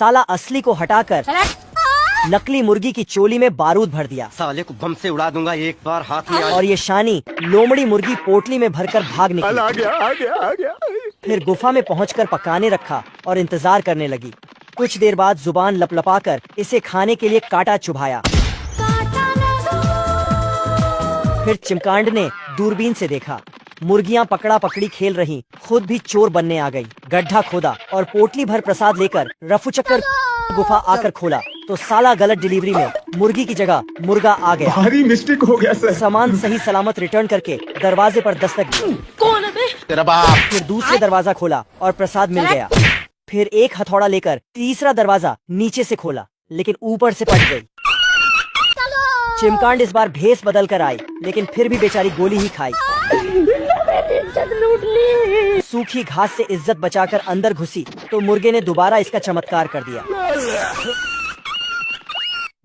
साला असली को हटाकर नकली मुर्गी की चोली में बारूद भर दिया। साले को बम से उड़ा दूंगा एक बार हाथ में। और ये शानी लोमड़ी मुर्गी पोटली में भरकर भाग निकली। आ गया। फिर गुफा में पहुंचकर पकाने रखा और इंतजार करने लगी। कुछ देर बाद जुबान लपलपाकर इसे खाने के लिए कांटा चुभाया। फिर चिमकांड ने दूरबीन से देखा, मुर्गियां पकड़ा पकड़ी खेल रही, खुद भी चोर बनने आ गई। गड्ढा खोदा और पोटली भर प्रसाद लेकर रफू चक्कर गुफा आकर खोला तो साला गलत डिलीवरी में मुर्गी की जगह मुर्गा आ गया। भारी मिस्टेक हो गया सर। सामान सही सलामत रिटर्न करके दरवाजे पर दस्तक दी। कौन है बे? तेरा बाप। फिर दूसरे दरवाजा खोला और प्रसाद मिल गया। फिर एक हथौड़ा लेकर तीसरा दरवाजा नीचे से खोला, लेकिन ऊपर से पट गई। चिमकांड इस बार भेस बदल कर आई, लेकिन फिर भी बेचारी गोली ही खाई। सूखी घास से इज्जत बचाकर अंदर घुसी तो मुर्गे ने दोबारा इसका चमत्कार कर दिया।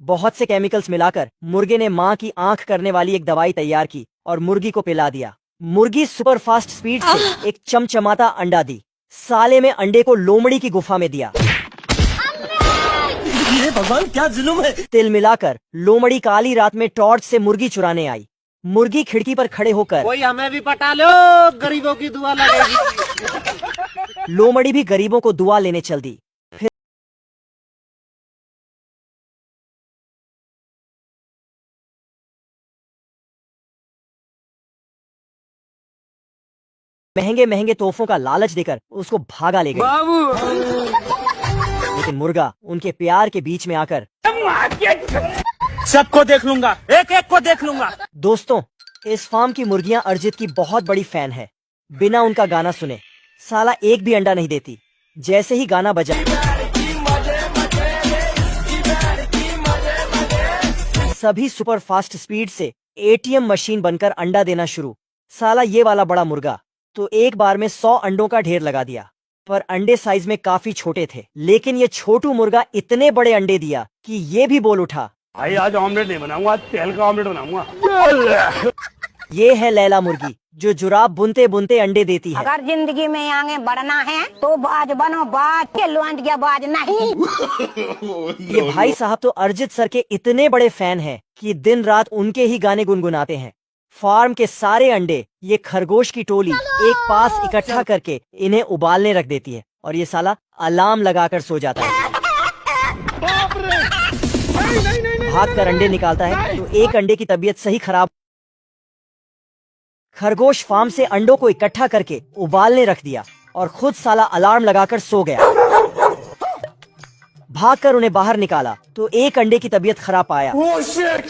बहुत से केमिकल्स मिलाकर मुर्गे ने माँ की आंख करने वाली एक दवाई तैयार की और मुर्गी को पिला दिया। मुर्गी सुपर फास्ट स्पीड से एक चमचमाता अंडा दी। साले में अंडे को लोमड़ी की गुफा में दिया। ये भगवान क्या जुल्म है। तिल मिलाकर लोमड़ी काली रात में टॉर्च से मुर्गी चुराने आई। मुर्गी खिड़की पर खड़े होकर कोई हमें भी पटा लो, गरीबों की दुआ लगेगी। लोमड़ी भी गरीबों को दुआ लेने चल दी। फिर महंगे महंगे तोहफों का लालच देकर उसको भागा ले गई। लेकिन मुर्गा उनके प्यार के बीच में आकर सबको देख लूंगा, एक एक को देख लूंगा। दोस्तों, इस फार्म की मुर्गियां अरिजीत की बहुत बड़ी फैन है। बिना उनका गाना सुने साला एक भी अंडा नहीं देती। जैसे ही गाना बजा सभी सुपर फास्ट स्पीड से एटीएम मशीन बनकर अंडा देना शुरू। साला ये वाला बड़ा मुर्गा तो एक बार में 100 अंडों का ढेर लगा दिया, पर अंडे साइज में काफी छोटे थे। लेकिन ये छोटू मुर्गा इतने बड़े अंडे दिया कि ये भी बोल उठा, भाई आज ऑमलेट नहीं बनाऊंगा, आज तेल का ऑमलेट बनाऊंगा। ये है लैला मुर्गी जो जुराब बुनते बुनते अंडे देती है। अगर जिंदगी में आगे बढ़ना है तो बाज बनो, बाज के लौंड के बाज नहीं। ये भाई साहब तो अरिजीत सर के इतने बड़े फैन हैं कि दिन रात उनके ही गाने गुनगुनाते हैं। फार्म के सारे अंडे ये खरगोश की टोली एक पास इकट्ठा करके इन्हें उबालने रख देती है और ये साला अलार्म लगाकर सो जाता है। भाग कर अंडे निकालता है तो एक अंडे की तबीयत सही खराब। खरगोश फार्म से अंडों को इकट्ठा करके उबालने रख दिया और खुद साला अलार्म लगाकर सो गया। भागकर उन्हें बाहर निकाला तो एक अंडे की तबीयत खराब पाया। ओह शिट,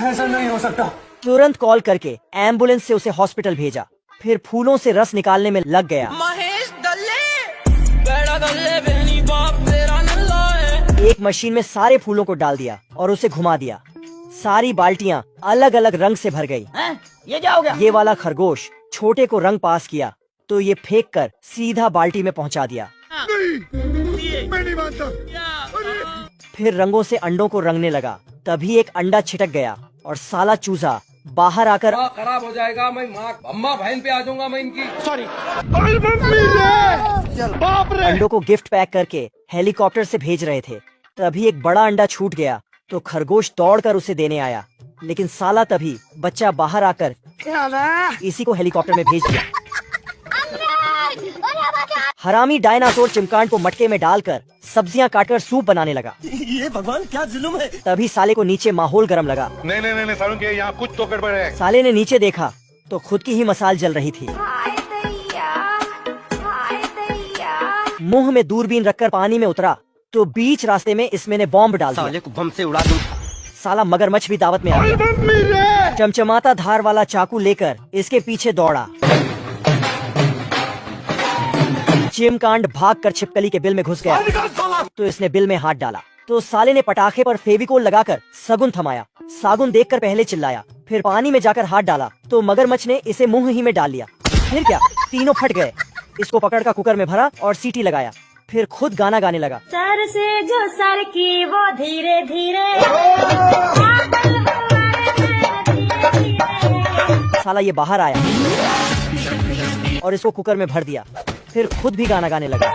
ऐसा नहीं हो सकता। तुरंत कॉल करके एम्बुलेंस से उसे हॉस्पिटल भेजा। फिर फूलों से रस निकालने में लग गया। महेश दल्ले, बेड़ा दल्ले, बेनी बाप तेरा नल्ला है। एक मशीन में सारे फूलों को डाल दिया और उसे घुमा दिया। सारी बाल्टियां अलग अलग रंग से भर गई। ये क्या हो गया? ये वाला खरगोश छोटे को रंग पास किया तो ये फेंक कर सीधा बाल्टी में पहुंचा दिया। मैं नहीं मानता। फिर रंगों से अंडों को रंगने लगा। तभी एक अंडा छिटक गया और साला चूजा बाहर आकर खराब हो जाएगा। मैं अम्मा बहन पे आ जाऊंगा मैं इनकी। सॉरी। बाप रे। अंडों को गिफ्ट पैक करके हेलीकॉप्टर से भेज रहे थे। तभी एक बड़ा अंडा छूट गया तो खरगोश दौड़कर उसे देने आया, लेकिन साला तभी बच्चा बाहर आकर इसी को हेलीकॉप्टर में भेज दिया। हरामी डायनासोर चिमकांड को मटके में डालकर सब्जियां काटकर सूप बनाने लगा। ये भगवान क्या जुल्म है। तभी साले को नीचे माहौल गर्म लगा। नहीं सालों के यहाँ कुछ तो गड़बड़ है। साले ने नीचे देखा तो खुद की ही मसाल जल रही थी। मुंह में दूरबीन रखकर पानी में उतरा तो बीच रास्ते में इसमें ने बॉम्ब डाल दिया। साले को बम से उड़ा दूं। साला मगरमच्छ भी दावत में आ गया। चमचमाता धार वाला चाकू लेकर इसके पीछे दौड़ा। चिमकांड भागकर छिपकली के बिल में घुस गया तो इसने बिल में हाथ डाला तो साले ने पटाखे पर फेविकोल लगाकर सगुन थमाया। सागुन देखकर पहले चिल्लाया, फिर पानी में जाकर हाथ डाला तो मगरमच्छ ने इसे मुंह ही में डाल लिया। फिर क्या, तीनों फट गए। इसको पकड़कर कुकर में भरा और सीटी लगाया। फिर खुद गाना गाने लगा। सर से जो सर की वो धीरे धीरे। साला ये बाहर आया और इसको कुकर में भर दिया। फिर खुद भी गाना गाने लगा।